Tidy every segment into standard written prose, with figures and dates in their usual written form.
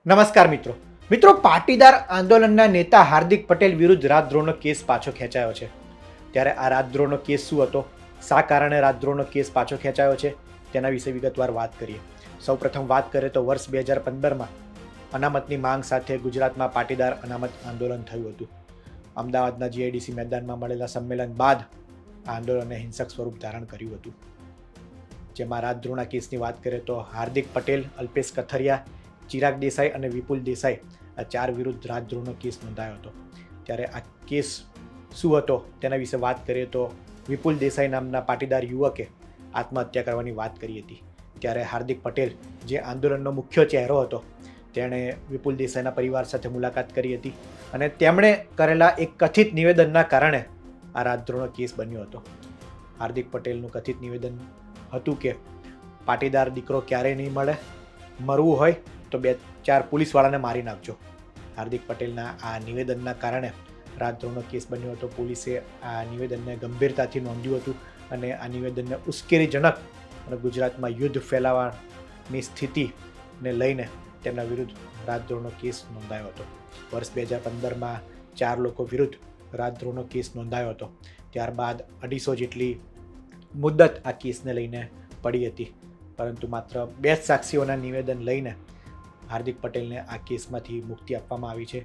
નમસ્કાર મિત્રો પાટીદાર આંદોલનના નેતા હાર્દિક પટેલ વિરુદ્ધ રાજદ્રોહનો કેસ પાછો ખેંચાયો છે. ત્યારે આ રાજદ્રોહનો કેસ શું હતો, શા કારણે રાજદ્રોહનો કેસ પાછો ખેંચાયો છે, તેના વિશે વિગતવાર વાત કરીએ. સૌપ્રથમ વાત કરીએ તો વર્ષ 2015માં અનામતની માંગ સાથે ગુજરાતમાં પાટીદાર અનામત આંદોલન થયું હતું. અમદાવાદના જીઆઈડીસી મેદાનમાં મળેલા સંમેલન બાદ આ આંદોલને હિંસક સ્વરૂપ ધારણ કર્યું હતું. જેમાં રાજદ્રોહના કેસની વાત કરીએ તો હાર્દિક પટેલ, અલ્પેશ કથરિયા, ચિરાગ દેસાઈ અને વિપુલ દેસાઈ આ ચાર વિરુદ્ધ રાજદ્રોહનો કેસ નોંધાયો હતો. ત્યારે આ કેસ શું હતો તેના વિશે વાત કરીએ તો વિપુલ દેસાઈ નામના પાટીદાર યુવકે આત્મહત્યા કરવાની વાત કરી હતી. ત્યારે હાર્દિક પટેલ, જે આંદોલનનો મુખ્ય ચહેરો હતો, તેણે વિપુલ દેસાઈના પરિવાર સાથે મુલાકાત કરી હતી અને તેમણે કરેલા એક કથિત નિવેદનના કારણે આ રાજદ્રોહનો કેસ બન્યો હતો. હાર્દિક પટેલનું કથિત નિવેદન હતું કે પાટીદાર દીકરો ક્યારેય નહીં મળે, મરવું હોય તો 2-4 પોલીસવાળાને મારી નાખજો. હાર્દિક પટેલના આ નિવેદનના કારણે રાજદ્રોહનો કેસ બન્યો હતો. પોલીસે આ નિવેદનને ગંભીરતાથી નોંધ્યું હતું અને આ નિવેદનને ઉશ્કેરણીજનક અને ગુજરાતમાં યુદ્ધ ફેલાવવાની સ્થિતિને લઈને તેમના વિરુદ્ધ રાજદ્રોહનો કેસ નોંધાયો હતો. વર્ષ 2015માં 4 લોકો વિરુદ્ધ રાજદ્રોહનો કેસ નોંધાયો હતો. ત્યારબાદ 250 જેટલી મુદ્દત આ કેસને લઈને પડી હતી, પરંતુ માત્ર 2 સાક્ષીઓના નિવેદન લઈને હાર્દિક પટેલને આ કેસમાંથી મુક્તિ આપવામાં આવી છે.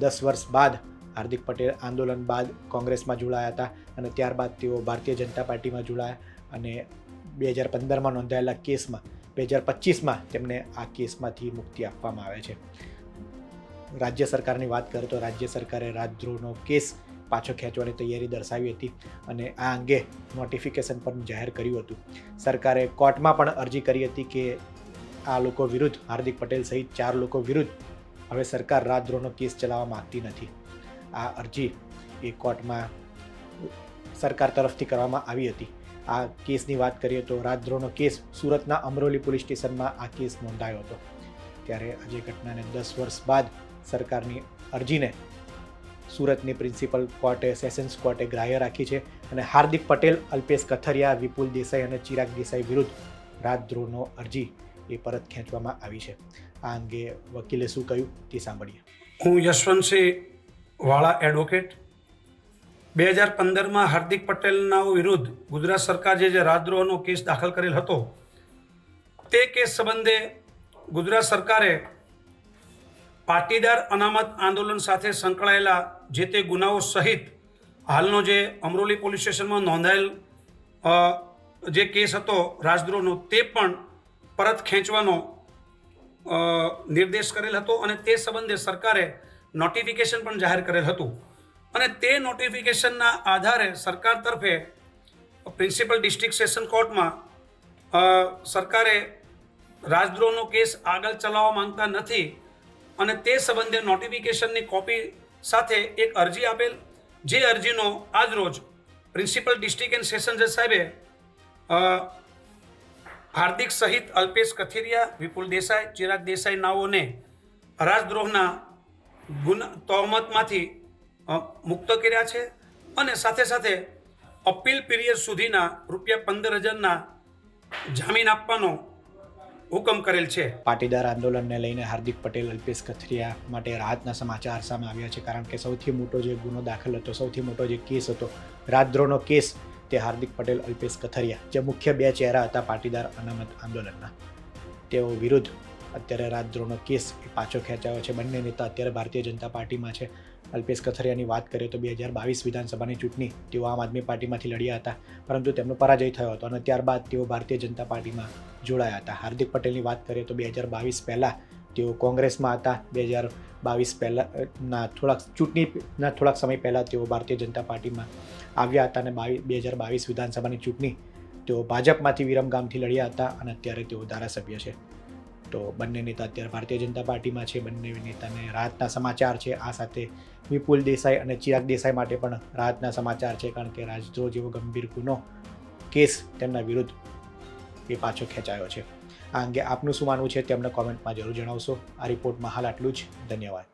10 વર્ષ બાદ હાર્દિક પટેલ આંદોલન બાદ કોંગ્રેસમાં જોડાયા હતા અને ત્યારબાદ તેઓ ભારતીય જનતા પાર્ટીમાં જોડાયા અને 2015માં નોંધાયેલા કેસમાં 2025માં તેમને આ કેસમાંથી મુક્તિ આપવામાં આવે છે. રાજ્ય સરકારની વાત કરીએ તો રાજ્ય સરકારે રાજદ્રોહનો કેસ પાછો ખેંચવાની તૈયારી દર્શાવી હતી અને આ અંગે નોટિફિકેશન પણ જાહેર કર્યું હતું. સરકારે કોર્ટમાં પણ અરજી કરી હતી કે આ લોકો વિરુદ્ધ, હાર્દિક પટેલ સહિત 4 લોકો વિરુદ્ધ હવે સરકાર રાજદ્રોહનો કેસ ચલાવવા માંગતી નથી. આ અરજી એ કોર્ટમાં સરકાર તરફથી કરવામાં આવી હતી. આ કેસની વાત કરીએ તો રાજદ્રોહનો કેસ સુરતના અમરોલી પોલીસ સ્ટેશનમાં આ કેસ નોંધાયો હતો. ત્યારે આજે ઘટનાને 10 વર્ષ બાદ સરકારની અરજીને સુરતની પ્રિન્સિપલ કોર્ટે, સેશન્સ કોર્ટે ગ્રાહ્ય રાખી છે અને હાર્દિક પટેલ, અલ્પેશ કથરિયા, વિપુલ દેસાઈ અને ચિરાગ દેસાઈ વિરુદ્ધ રાજદ્રોહનો અરજી એ પરત ખેંચવામાં આવી છે. આ અંગે વકીલે શું કહ્યું તે સાંભળીએ. હું યશવંતસિંહ વાળા, એડવોકેટ. 2015માં હાર્દિક પટેલના વિરુદ્ધ ગુજરાત સરકારે જે રાજદ્રોહનો કેસ દાખલ કરેલ હતો, તે કેસ સંબંધે ગુજરાત સરકારે પાટીદાર અનામત આંદોલન સાથે સંકળાયેલા જે તે ગુનાઓ સહિત હાલનો જે અમરોલી પોલીસ સ્ટેશનમાં નોંધાયેલ જે કેસ હતો રાજદ્રોહનો, તે પણ પરત ખેંચવાનો નિર્દેશ કરેલ હતો અને તે સંબંધે સરકારે નોટિફિકેશન પણ જાહેર કરેલ હતું. અને તે નોટિફિકેશનના આધારે સરકાર તરફે પ્રિન્સિપલ ડિસ્ટ્રિક્ટ સેશન કોર્ટમાં સરકારે રાજદ્રોહનો કેસ આગળ ચલાવવા માંગતા નથી અને તે સંબંધે નોટિફિકેશનની કોપી સાથે એક અરજી આપેલ, જે અરજીનો આજરોજ પ્રિન્સિપલ ડિસ્ટ્રિક્ટ એન્ડ સેશન જજ સાહેબે હાર્દિક સહિત અલ્પેશ કથિરિયા, વિપુલ દેસાઈ, ચિરાગ દેસાઈ નાઓને રાજદ્રોહના તહોમતમાંથી મુક્ત કર્યા છે અને સાથે સાથે અપીલ પીરિયડ સુધીના ₹15,000ના જામીન આપવાનો હુકમ કરેલ છે. પાટીદાર આંદોલનને લઈને હાર્દિક પટેલ, અલ્પેશ કથરિયા માટે રાહતના સમાચાર સામે આવ્યા છે, કારણ કે સૌથી મોટો જે ગુનો દાખલ હતો, સૌથી મોટો જે કેસ હતો, રાજદ્રોહનો કેસ, તે હાર્દિક પટેલ, અલ્પેશ કથરિયા, જે મુખ્ય 2 ચહેરા હતા પાટીદાર અનામત આંદોલનના, તેઓ વિરુદ્ધ અત્યારે રાજદ્રોહનો કેસ પાછો ખેંચાયો છે. બંને નેતા અત્યારે ભારતીય જનતા પાર્ટીમાં છે. અલ્પેશ કથરિયાની વાત કરીએ તો 2022 વિધાનસભાની ચૂંટણી તેઓ આમ આદમી પાર્ટીમાંથી લડ્યા હતા, પરંતુ તેમનો પરાજય થયો હતો અને ત્યારબાદ તેઓ ભારતીય જનતા પાર્ટીમાં જોડાયા હતા. હાર્દિક પટેલની વાત કરીએ તો 2022 પહેલાં તેઓ કોંગ્રેસમાં હતા. 2022 પહેલાંના ચૂંટણીના થોડાક સમય પહેલાં તેઓ ભારતીય જનતા પાર્ટીમાં આવ્યા હતા અને 2022 વિધાનસભાની ચૂંટણી તેઓ ભાજપમાંથી વિરમગામથી લડ્યા હતા અને અત્યારે તેઓ ધારાસભ્ય છે. તો બંને નેતા અત્યારે ભારતીય જનતા પાર્ટીમાં છે. બંને નેતાને રાહતના સમાચાર છે. આ સાથે વિપુલ દેસાઈ અને ચિરાગ દેસાઈ માટે પણ રાહતના સમાચાર છે, કારણ કે રાજદ્રોહ જેવો ગંભીર ગુનો કેસ તેમના વિરુદ્ધ એ પાછો ખેંચાયો છે. આ અંગે આપનું શું માનવું છે તે અમને કોમેન્ટમાં જરૂર જણાવશો. આ રિપોર્ટમાં હાલ આટલું જ. ધન્યવાદ.